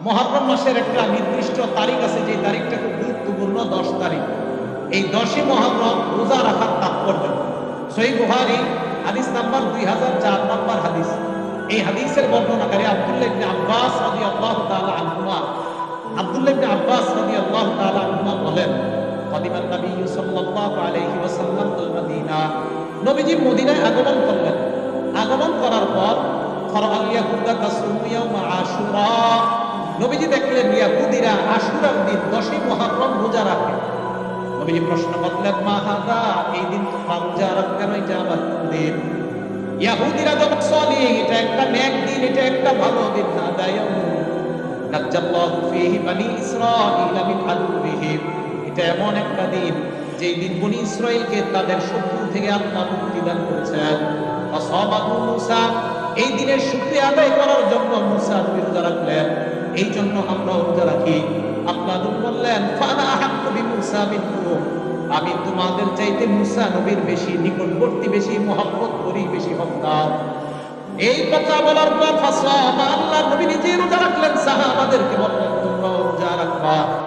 মুহররম মাসের একটা নির্দিষ্ট তারিখ আছে, যে তারিখটা খুব গুরুত্বপূর্ণ, 10 তারিখ। এই 10ই মুহররম রোজা রাখার তাৎপর্য। সহিহ বুখারী হাদিস নাম্বার 2004 নম্বর হাদিস। এই হাদিসের বর্ণনাকারী আব্দুল্লাহ ইবনে আব্বাস রাদিয়াল্লাহু তাআলা আনহুমা, আব্দুল্লাহ ইবনে আব্বাস রাদিয়াল্লাহু তাআলা আনহুমা বলেন, কাদিমান নবী সাল্লাল্লাহু আলাইহি ওয়াসাল্লাম আল মদিনা, নবীজি মদিনায় আগমন করলেন। আগমন করার পর ফারাআল ইয়াহুদা তাসুমু ইয়াউমা আশুরা, নবীজি দেখলেন ইয়াহুদীরা আশুরার দিন 10ই মুহররম রোজা রাখে। নবীজি প্রশ্ন করলেন, মা হাদা, এই দিন তোমরা রোজা রাখতে না, এটা আমার দিন। ইয়াহুদীরা জবাব দিল, এটা একটা নেক দিন, এটা একটা ভালো দিন। হাদা ইয়াউম নাজ্জাল্লাহু ফীহি বনি ইসরাঈলা মিন আদুবিহিম, এটা এমন একটা দিন যেই দিন বনি ইসরাঈলকে তাদের শত্রু থেকে আল্লাহ মুক্তি দান করেছেন। আসাবাহু মূসা, এই দিনের শুকরিয়া আদায় করার জন্য মূসা নবী রোজা রাখলেন, এই জন্য আমরা রোজা রাখি। আল্লাহ বললেন, ফানা আহাক্কু বিমূসা মিনকুম, আমি তোমাদের চাইতে মূসা নবীর বেশি নিকটবর্তী, বেশি মহব্বত করি, বেশি হকদার। এই কথা বলার পর ফাসামা, আল্লাহ নবী নিজে রোজা রাখলেন, সাহাবাদেরকে